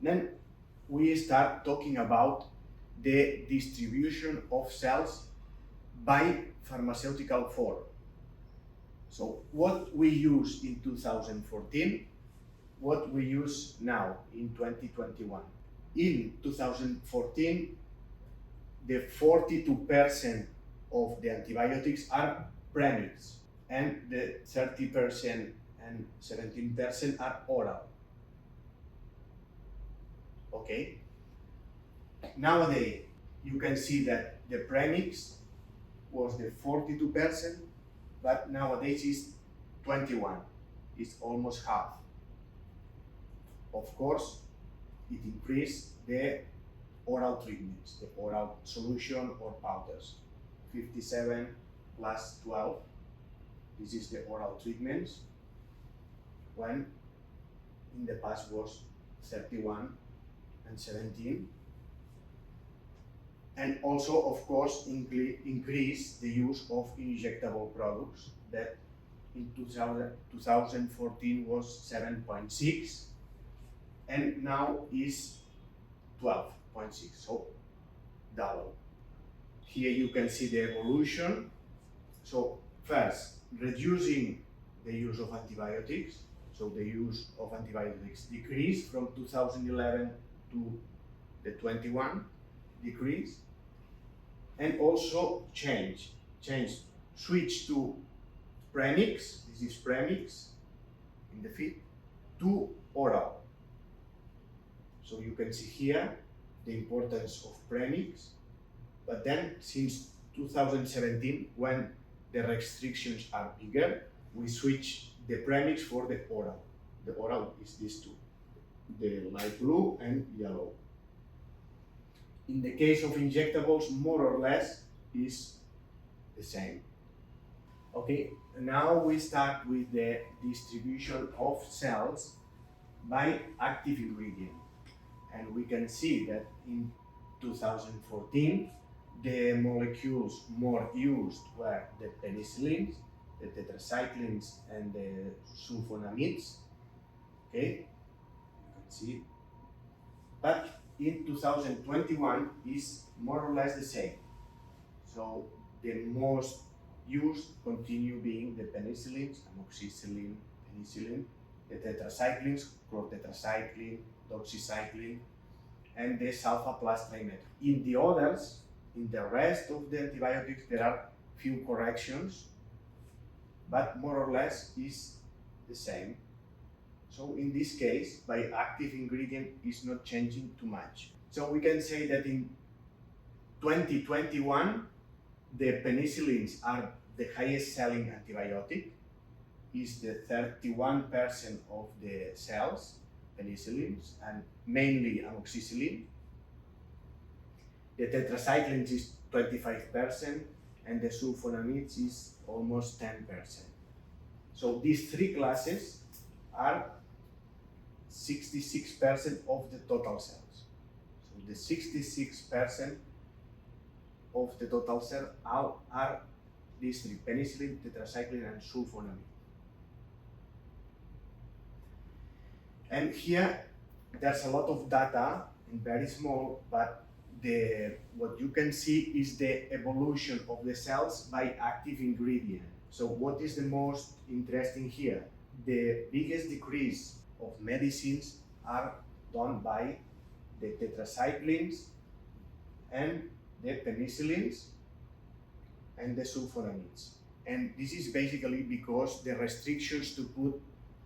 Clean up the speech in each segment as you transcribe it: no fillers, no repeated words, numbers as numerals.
Then we start talking about the distribution of cells by pharmaceutical form. So what we use in 2014, what we use now in 2021. In 2014, the 42% of the antibiotics are premix, and the 30% and 17% are oral. Okay. Nowadays, you can see that the premix was the 42%, but nowadays is 21. It's almost half. Of course, it increased the oral treatments, the oral solution or powders. 57 plus 12. This is the oral treatments, when in the past was 31 and 17. And also, of course, increase the use of injectable products that in 2014 was 7.6 and now is 12.6, so double. Here you can see the evolution. So first, reducing the use of antibiotics. So the use of antibiotics decreased from 2011 to the 21, decrease. And also switch to premix, this is premix in the feed, to oral. So you can see here the importance of premix, but then since 2017, when the restrictions are bigger, we switch the premix for the oral. The oral is these two, the light blue and yellow. In the case of injectables, more or less is the same. Okay, now we start with the distribution of cells by active ingredient. And we can see that in 2014, the molecules more used were the penicillins, the tetracyclines, and the sulfonamides. Okay, you can see. But in 2021 is more or less the same. So the most used continue being the penicillins, amoxicillin, penicillin, the tetracyclines, chlortetracycline, doxycycline, and the sulfaplastrimate. In the others, in the rest of the antibiotics, there are few corrections, but more or less is the same. So in this case, by active ingredient is not changing too much. So we can say that in 2021, the penicillins are the highest selling antibiotic, is the 31% of the cells, penicillins, and mainly amoxicillin. The tetracyclines is 25%, and the sulfonamides is almost 10%. So these three classes are 66% of the total cells. So the 66% of the total cell are these three, penicillin, tetracycline, and sulfonamide. And here there's a lot of data, and very small, but what you can see is the evolution of the cells by active ingredient. So what is the most interesting here? The biggest decrease of medicines are done by the tetracyclines and the penicillins and the sulfonamides. And this is basically because the restrictions to put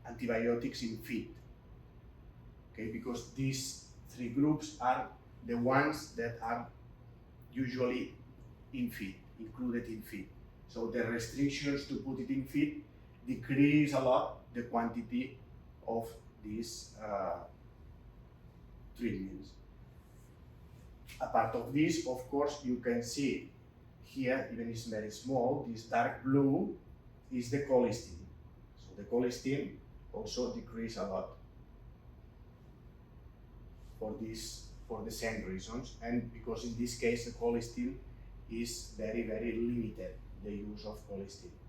antibiotics in feed. Okay, because these three groups are the ones that are usually in feed, included in feed. So the restrictions to put it in feed decrease a lot the quantity of these treatments. Apart of this, of course, you can see here, even it's very small, this dark blue is the colistin. So the colistin also decrease a lot for the same reasons, and because in this case the colistin is very, very limited, the use of colistin.